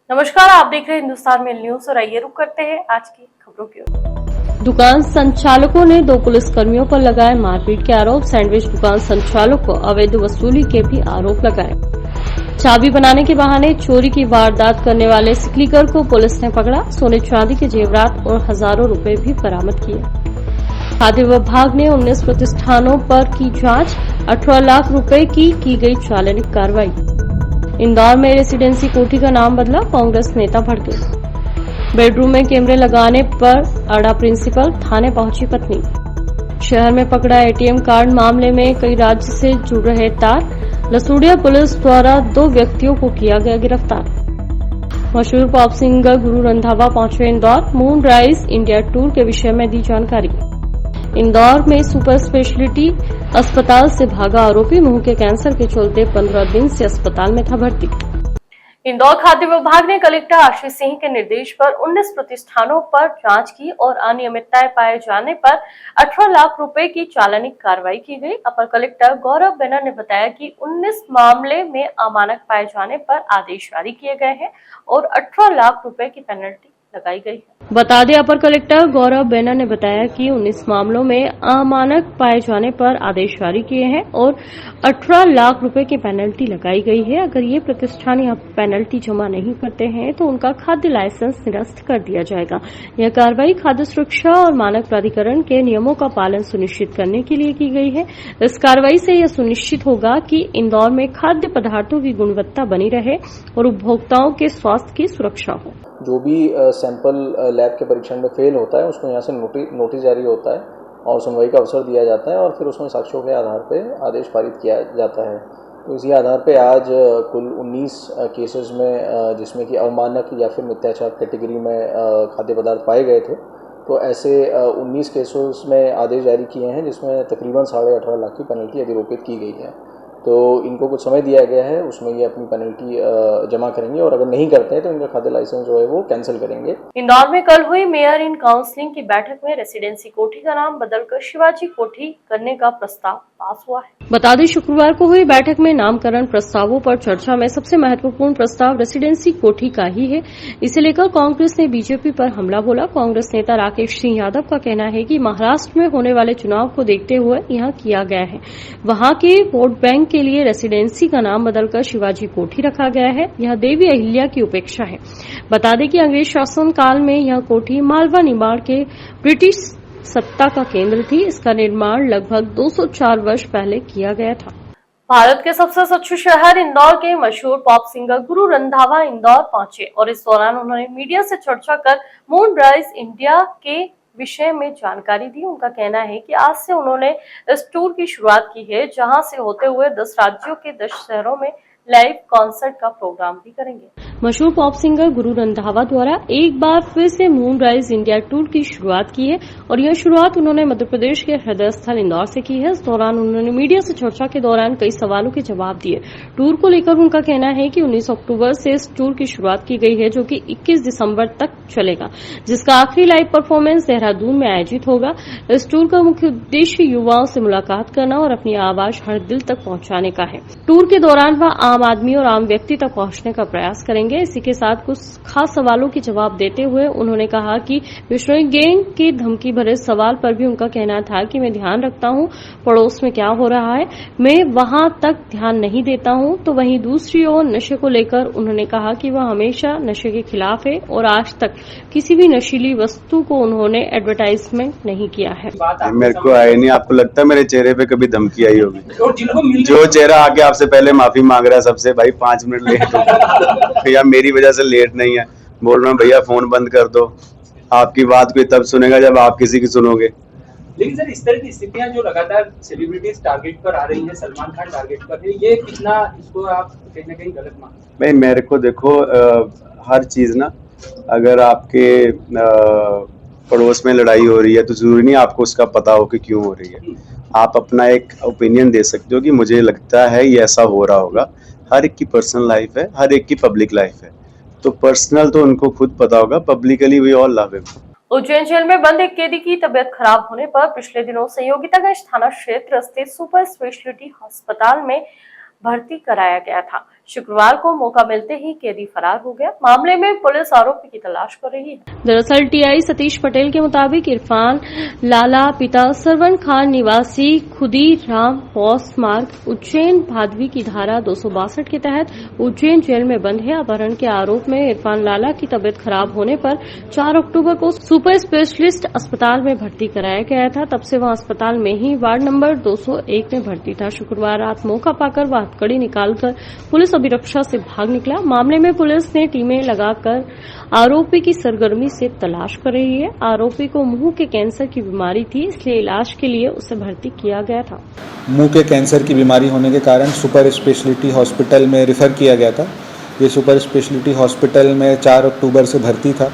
नमस्कार, आप देख रहे हैं हिंदुस्तान मेल न्यूज और आइए रुक करते हैं आज की खबरों की ओर। दुकान संचालकों ने 2 पुलिसकर्मियों पर लगाए मारपीट के आरोप। सैंडविच दुकान संचालक को अवैध वसूली के भी आरोप लगाए। चाबी बनाने के बहाने चोरी की वारदात करने वाले सिकलीगर को पुलिस ने पकड़ा। सोने चांदी के जेवरात और हजारों रुपए भी बरामद किए। खाद्य विभाग ने 19 प्रतिष्ठानों पर की जांच। 18 लाख रुपए की गई चालानी कार्रवाई। इंदौर में रेसिडेंसी कोठी का नाम बदला, कांग्रेस नेता भड़के। बेडरूम में कैमरे लगाने पर अड़ा प्रिंसिपल, थाने पहुंची पत्नी। शहर में पकड़ा एटीएम कार्ड मामले में कई राज्य से जुड़ रहे तार। लसूड़िया पुलिस द्वारा 2 व्यक्तियों को किया गया गिरफ्तार। मशहूर पॉप सिंगर गुरु रंधावा पहुंचे Indore. Moon rise India tour के विषय में दी जानकारी। इंदौर में सुपर स्पेशलिटी अस्पताल से भागा आरोपी। मुंह के कैंसर के चलते 15 दिन से अस्पताल में था भर्ती। इंदौर खाद्य विभाग ने कलेक्टर आशीष सिंह के निर्देश पर 19 प्रतिष्ठानों पर जांच की और अनियमितताएं पाए जाने पर 18 लाख रुपए की चालानी कार्रवाई की गई। अपर कलेक्टर गौरव बेनर ने बताया कि 19 मामले में अमानक पाए जाने पर आदेश जारी किए गए हैं और 18 लाख रुपए की पेनल्टी लगाई गई है। बता दें, अपर कलेक्टर गौरव बेनर ने बताया कि 19 मामलों में अमानक पाए जाने पर आदेश जारी किए हैं और 18 लाख रुपए की पेनल्टी लगाई गई है। अगर ये प्रतिष्ठान यहाँ पेनल्टी जमा नहीं करते हैं तो उनका खाद्य लाइसेंस निरस्त कर दिया जाएगा। यह कार्रवाई खाद्य सुरक्षा और मानक प्राधिकरण के नियमों का पालन सुनिश्चित करने के लिए की गई है। इस कार्रवाई से यह सुनिश्चित होगा कि इंदौर में खाद्य पदार्थों की गुणवत्ता बनी रहे और उपभोक्ताओं के स्वास्थ्य की सुरक्षा हो। जो भी सैंपल लैब के परीक्षण में फेल होता है उसको यहाँ से नोटिस जारी होता है और सुनवाई का अवसर दिया जाता है और फिर उसमें साक्ष्यों के आधार पर आदेश पारित किया जाता है। तो इसी आधार पे आज कुल 19 केसेस में जिसमें कि अवमानक या फिर मिथ्याचार कैटेगरी में खाद्य पदार्थ पाए गए थे, तो ऐसे 19 केसेस में आदेश जारी किए हैं जिसमें तकरीबन 18.5 लाख की पेनल्टी अधिरोपित की गई है। तो इनको कुछ समय दिया गया है, उसमें ये अपनी पेनल्टी जमा करेंगे और अगर नहीं करते हैं तो इनका खाद्य लाइसेंस जो है वो कैंसिल करेंगे। इंदौर में कल हुई मेयर इन काउंसिलिंग की बैठक में रेसिडेंसी कोठी का नाम बदलकर शिवाजी कोठी करने का प्रस्ताव पास हुआ है। बता दें, शुक्रवार को हुई बैठक में नामकरण प्रस्तावों पर चर्चा में सबसे महत्वपूर्ण प्रस्ताव रेसिडेंसी कोठी का ही है। इसे लेकर कांग्रेस ने बीजेपी पर हमला बोला। कांग्रेस नेता राकेश सिंह यादव का कहना है कि महाराष्ट्र में होने वाले चुनाव को देखते हुए यहां किया गया है। वहां के वोट बैंक के लिए रेसिडेंसी का नाम बदलकर शिवाजी कोठी रखा गया है। यह देवी अहिल्या की उपेक्षा है। बता दें कि अंग्रेज शासन काल में यह कोठी मालवा निमाड़ के ब्रिटिश सत्ता का केंद्र थी। इसका निर्माण लगभग 204 वर्ष पहले किया गया था। भारत के सबसे स्वच्छ शहर इंदौर के मशहूर पॉप सिंगर गुरु रंधावा इंदौर पहुंचे और इस दौरान उन्होंने मीडिया से चर्चा कर मून राइज इंडिया के विषय में जानकारी दी। उनका कहना है कि आज से उन्होंने इस टूर की शुरुआत की है, जहां से होते हुए 10 राज्यों के 10 शहरों में लाइव कॉन्सर्ट का प्रोग्राम भी करेंगे। मशहूर पॉप सिंगर गुरु रंधावा द्वारा एक बार फिर से मून राइज इंडिया टूर की शुरुआत की है और यह शुरुआत उन्होंने मध्य प्रदेश के हृदय स्थल इंदौर से की है। इस दौरान उन्होंने मीडिया से चर्चा के दौरान कई सवालों के जवाब दिए। टूर को लेकर उनका कहना है कि 19 अक्टूबर से इस टूर की शुरुआत की गई है, जो कि 21 दिसंबर तक चलेगा, जिसका आखिरी लाइव परफॉर्मेंस देहरादून में आयोजित होगा। इस टूर का मुख्य उद्देश्य युवाओं से मुलाकात करना और अपनी आवाज हर दिल तक पहुंचाने का है। टूर के दौरान वह आम आदमी और आम व्यक्ति तक पहुंचने का प्रयास करेंगे। इसी के साथ कुछ खास सवालों के जवाब देते हुए उन्होंने कहा कि बिश्नोई गैंग के धमकी भरे सवाल पर भी उनका कहना था कि मैं ध्यान रखता हूं पड़ोस में क्या हो रहा है, मैं वहां तक ध्यान नहीं देता हूं। तो वहीं दूसरी ओर नशे को लेकर उन्होंने कहा कि वह हमेशा नशे के खिलाफ है और आज तक किसी भी नशीली वस्तु को उन्होंने एडवर्टाइजमेंट नहीं किया है। मेरे को आई नहीं। आपको लगता है मेरे चेहरे पे कभी धमकी आई होगी? जो चेहरा आके आपसे पहले माफी मांग रहा है सबसे, भाई 5 मिनट लेट हो भैया, मेरी वजह से लेट नहीं है, बोल रहा हूँ भैया फोन बंद कर दो। आपकी बात कोई तब सुनेगा जब आप किसी की सुनोगे। लेकिन सर, इस तरह की स्थितियां जो लगातार सेलिब्रिटीज टारगेट पर आ रही है, सलमान खान टारगेट पर है, ये कितना इसको आप कहीं ना कहीं गलत मानते हैं? भाई मेरे को देखो, हर चीज ना, अगर आपके पड़ोस में लड़ाई हो रही है तो जरूरी नहीं आपको उसका पता हो कि क्यों हो रही है। आप अपना एक ओपिनियन दे सकते हो कि मुझे लगता है ये ऐसा हो रहा होगा। हर एक की पर्सनल लाइफ है, हर एक की पब्लिक लाइफ है, तो पर्सनल तो उनको खुद पता होगा, publicly we all love him. Ujjain jail में बंद एक कैदी की तबियत खराब होने पर पिछले दिनों संयोगितागंज थाना क्षेत्र स्थित सुपर स्पेशलिटी अस्पताल में भर्ती कराया गया था। शुक्रवार को मौका मिलते ही कैदी फरार हो गया। मामले में पुलिस आरोपी की तलाश कर रही है। दरअसल टीआई सतीश पटेल के मुताबिक इरफान लाला पिता सरवन खान निवासी खुदी राम पॉस मार्ग उज्जैन भादवी की धारा 262 के तहत उज्जैन जेल में बंद है। अपहरण के आरोप में इरफान लाला की तबीयत खराब होने पर 4 अक्टूबर को सुपर स्पेशलिस्ट अस्पताल में भर्ती कराया गया था। तब से वह अस्पताल में ही वार्ड नंबर 201 में भर्ती था। शुक्रवार रात मौका पाकर वह हथकड़ी निकालकर पुलिस अभिरक्षा से भाग निकला। मामले में पुलिस ने टीमें लगाकर आरोपी की सरगर्मी से तलाश कर रही है। आरोपी को मुंह के कैंसर की बीमारी थी, इसलिए इलाज के लिए उसे भर्ती किया गया था। मुंह के कैंसर की बीमारी होने के कारण सुपर स्पेशलिटी हॉस्पिटल में रेफ़र किया गया था। ये सुपर स्पेशलिटी हॉस्पिटल में 4 अक्टूबर से भर्ती था।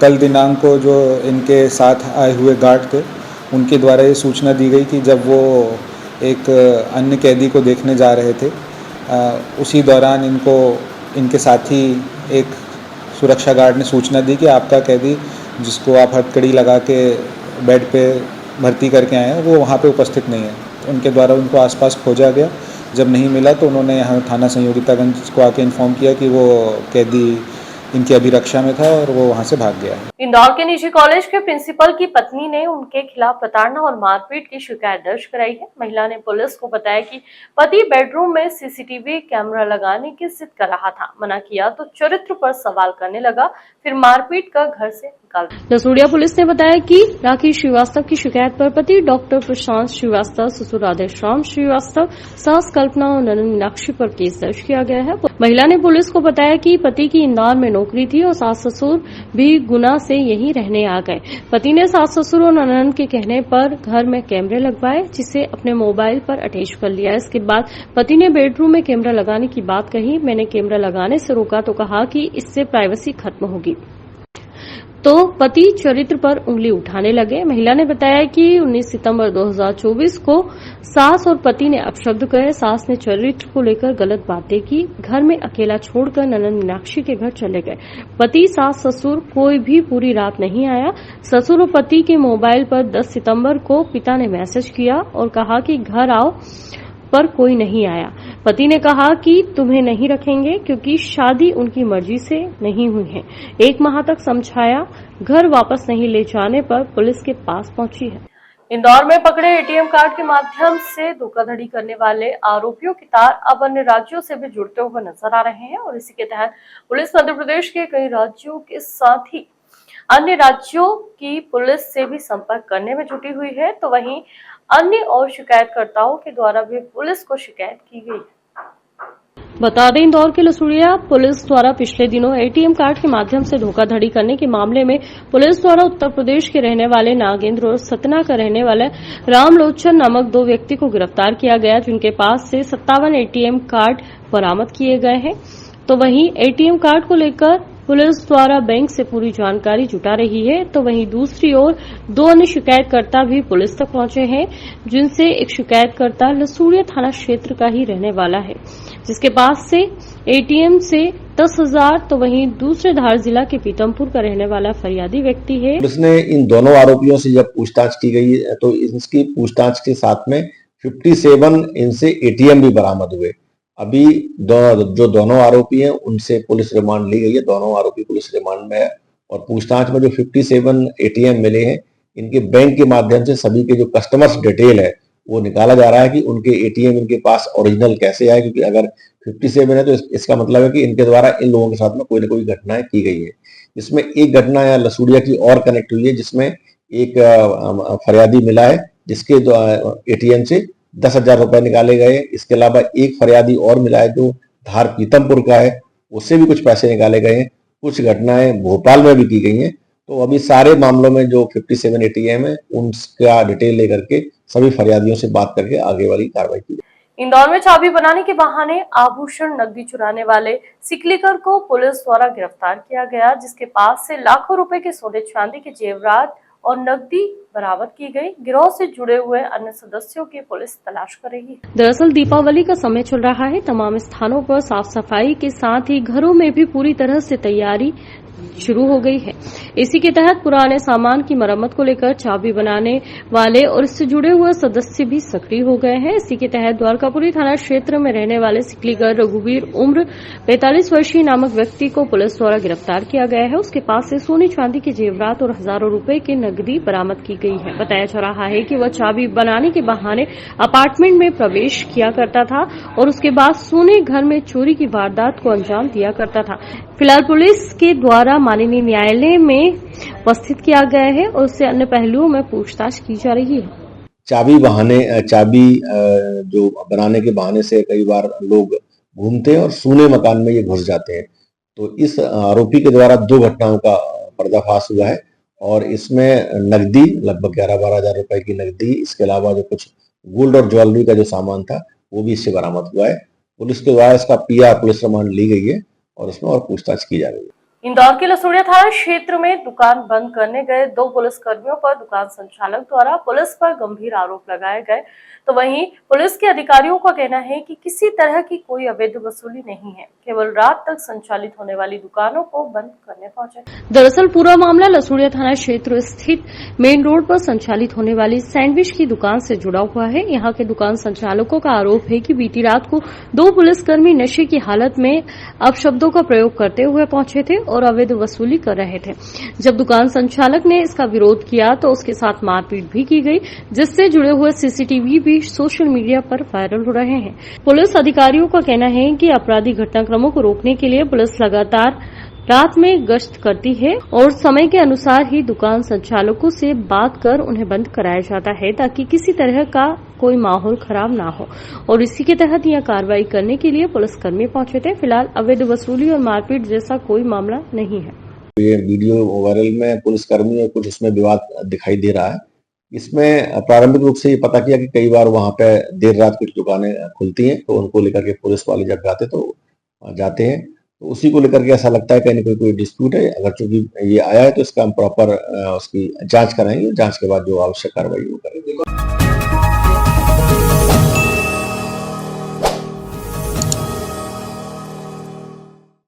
कल दिनांक को जो इनके साथ आए हुए गार्ड थे उनके द्वारा ये सूचना दी गई कि जब वो एक अन्य कैदी को देखने जा रहे थे, उसी दौरान इनके साथी एक सुरक्षा गार्ड ने सूचना दी कि आपका कैदी जिसको आप हथकड़ी लगा के बेड पे भर्ती करके आए हैं वो वहाँ पे उपस्थित नहीं है। उनके द्वारा उनको आसपास खोजा गया। जब नहीं मिला तो उन्होंने यहाँ थाना संयोगितागंज को आके इन्फॉर्म किया कि वो कैदी इनकी अभिरक्षा में था और वो वहाँ से भाग गया। इंदौर के निजी कॉलेज के प्रिंसिपल की पत्नी ने उनके खिलाफ प्रताड़ना और मारपीट की शिकायत दर्ज कराई है। महिला ने पुलिस को बताया कि पति बेडरूम में सीसीटीवी कैमरा लगाने की जिद कर रहा था। मना किया तो चरित्र पर सवाल करने लगा, फिर मारपीट कर घर से निकाल दिया। लसूड़िया पुलिस ने बताया कि राकेश श्रीवास्तव की शिकायत पर पति डॉक्टर प्रशांत श्रीवास्तव, ससुर राधेश्याम श्रीवास्तव, सास कल्पना और ननद मीनाक्षी पर केस दर्ज किया गया है। महिला ने पुलिस को बताया कि पति की इंदौर में नौकरी थी और सास ससुर भी गुना से यहीं रहने आ गए। पति ने सास ससुर और ननद के कहने पर घर में कैमरे लगवाए, जिसे अपने मोबाइल पर अटैच कर लिया। इसके बाद पति ने बेडरूम में कैमरा लगाने की बात कही। मैंने कैमरा लगाने से रोका तो कहा कि इससे प्राइवेसी खत्म होगी, तो पति चरित्र पर उंगली उठाने लगे। महिला ने बताया कि 19 सितंबर 2024 को सास और पति ने अपशब्द कहे। सास ने चरित्र को लेकर गलत बातें की। घर में अकेला छोड़कर ननद मीनाक्षी के घर चले गए। पति, सास, ससुर कोई भी पूरी रात नहीं आया। ससुर और पति के मोबाइल पर 10 सितंबर को पिता ने मैसेज किया और कहा कि घर आओ, पर कोई नहीं आया। पति ने कहा कि तुम्हें नहीं रखेंगे क्योंकि शादी उनकी मर्जी से नहीं हुई है। 1 माह तक समझाया, घर वापस नहीं ले जाने पर पुलिस के पास पहुंची है। इंदौर में पकड़े एटीएम कार्ड के माध्यम से धोखाधड़ी करने वाले आरोपियों के तार अब अन्य राज्यों से भी जुड़ते हुए नजर आ रहे हैं और इसी के तहत पुलिस मध्य प्रदेश के कई राज्यों के साथ ही अन्य राज्यों की पुलिस से भी संपर्क करने में जुटी हुई है। तो वहीं अन्य और शिकायतकर्ताओं के द्वारा भी पुलिस को शिकायत की गई। बता दें, इंदौर के लसूड़िया पुलिस द्वारा पिछले दिनों एटीएम कार्ड के माध्यम से धोखाधड़ी करने के मामले में पुलिस द्वारा उत्तर प्रदेश के रहने वाले नागेंद्र और सतना का रहने वाले रामलोचन नामक 2 व्यक्ति को गिरफ्तार किया गया, जिनके पास से 57 एटीएम कार्ड बरामद किए गए हैं। तो वहीं एटीएम कार्ड को लेकर पुलिस द्वारा बैंक से पूरी जानकारी जुटा रही है। तो वहीं दूसरी ओर 2 अन्य शिकायतकर्ता भी पुलिस तक पहुंचे हैं, जिनसे एक शिकायतकर्ता लसूड़िया थाना क्षेत्र का ही रहने वाला है, जिसके पास से एटीएम से 10,000, तो वहीं दूसरे धार जिला के पीतमपुर का रहने वाला फरियादी व्यक्ति है। पुलिस ने इन दोनों आरोपियों से जब पूछताछ की गई है तो इसकी पूछताछ के साथ में 57 इनसे एटीएम भी बरामद हुए। अभी जो दोनों आरोपी हैं उनसे पुलिस रिमांड ली गई है। दोनों आरोपी पुलिस रिमांड में है और पूछताछ में जो 57 एटीएम मिले हैं, इनके बैंक के माध्यम से सभी के जो कस्टमर्स डिटेल है वो निकाला जा रहा है कि उनके एटीएम इनके पास ओरिजिनल कैसे आए, क्योंकि अगर 57 है तो इसका मतलब है कि इनके द्वारा इन लोगों के साथ में कोई ना कोई घटनाएं की गई है। इसमें एक घटना या लसूड़िया की और कनेक्ट हुई है, जिसमें एक फरियादी मिला है जिसके एटीएम से 10,000 रुपए निकाले गए। इसके अलावा एक फरियादी और मिला है जो धार पीतमपुर का है, उससे भी कुछ पैसे निकाले गए हैं। कुछ घटनाएं भोपाल में भी की गई हैं। तो अभी सारे मामलों में जो 57 एटीएम है उनका डिटेल लेकर के सभी फरियादियों से बात करके आगे वाली कार्रवाई की जाए। इंदौर में चाबी बनाने के बहाने आभूषण नकदी चुराने वाले सिकलीकर को पुलिस द्वारा गिरफ्तार किया गया, जिसके पास से लाखों रुपए के सोने चांदी के जेवरात और नकदी बरामद की गई। गिरोह से जुड़े हुए अन्य सदस्यों की पुलिस तलाश कर रही है। दरअसल दीपावली का समय चल रहा है। तमाम स्थानों पर साफ सफाई के साथ ही घरों में भी पूरी तरह से तैयारी शुरू हो गई है। इसी के तहत पुराने सामान की मरम्मत को लेकर चाबी बनाने वाले और इससे जुड़े हुए सदस्य भी सक्रिय हो गए हैं। इसी के तहत द्वारकापुरी थाना क्षेत्र में रहने वाले सिकलीगढ़ रघुवीर उम्र 45 वर्षीय नामक व्यक्ति को पुलिस द्वारा गिरफ्तार किया गया है। उसके पास से सोने चांदी के जेवरात और हजारों रुपए की नकदी बरामद की गई है। बताया जा रहा है कि वह चाबी बनाने के बहाने अपार्टमेंट में प्रवेश किया करता था और उसके बाद सोने घर में चोरी की वारदात को अंजाम दिया करता था। फिलहाल पुलिस के द्वारा माननीय न्यायालय में उपस्थित किया गया है और उससे अन्य पहलुओं में पूछताछ की जा रही है। चाबी जो बनाने के बहाने से कई बार लोग घूमते हैं और सूने मकान में ये घुस जाते हैं। तो इस आरोपी के द्वारा 2 घटनाओं का पर्दाफाश हुआ है और इसमें नकदी लगभग 11-12 हजार रुपए की नकदी, इसके अलावा जो कुछ गोल्ड और ज्वेलरी का जो सामान था वो भी इससे बरामद हुआ है। पुलिस के द्वारा इसका पीआर पुलिस रिमांड ली गई है और इसमें और पूछताछ की जा रही है। इंदौर के लसूड़िया थाना क्षेत्र में दुकान बंद करने गए 2 पुलिसकर्मियों पर दुकान संचालक द्वारा पुलिस पर गंभीर आरोप लगाए गए। तो वहीं पुलिस के अधिकारियों का कहना है कि किसी तरह की कोई अवैध वसूली नहीं है, केवल रात तक संचालित होने वाली दुकानों को बंद करने पहुंचे। दरअसल पूरा मामला लसूड़िया थाना क्षेत्र स्थित मेन रोड पर संचालित होने वाली सैंडविच की दुकान से जुड़ा हुआ है। यहाँ के दुकान संचालकों का आरोप है कि बीती रात को 2 पुलिसकर्मी नशे की हालत में अपशब्दों का प्रयोग करते हुए पहुंचे थे और अवैध वसूली कर रहे थे। जब दुकान संचालक ने इसका विरोध किया तो उसके साथ मारपीट भी की गई, जिससे जुड़े हुए सीसीटीवी भी सोशल मीडिया पर वायरल हो रहे हैं। पुलिस अधिकारियों का कहना है कि आपराधिक घटनाक्रमों को रोकने के लिए पुलिस लगातार रात में गश्त करती है और समय के अनुसार ही दुकान संचालकों से बात कर उन्हें बंद कराया जाता है ताकि किसी तरह का कोई माहौल खराब ना हो और इसी के तहत यह कार्रवाई करने के लिए पुलिसकर्मी पहुंचे थे। फिलहाल अवैध वसूली और मारपीट जैसा कोई मामला नहीं है। ये वीडियो वायरल में पुलिसकर्मी और कुछ इसमें विवाद दिखाई दे रहा है। इसमें प्रारंभिक रूप से ये पता किया कि कई बार वहां पे देर रात कुछ दुकानें खुलती हैं, तो उनको लेकर के पुलिस वाले जब जाते हैं तो उसी को लेकर के ऐसा लगता है कहीं कोई डिस्प्यूट है। अगर चूंकि ये आया है तो इसका हम प्रॉपर उसकी जांच कराएंगे, जांच के बाद जो आवश्यक कार्रवाई वो करेंगे।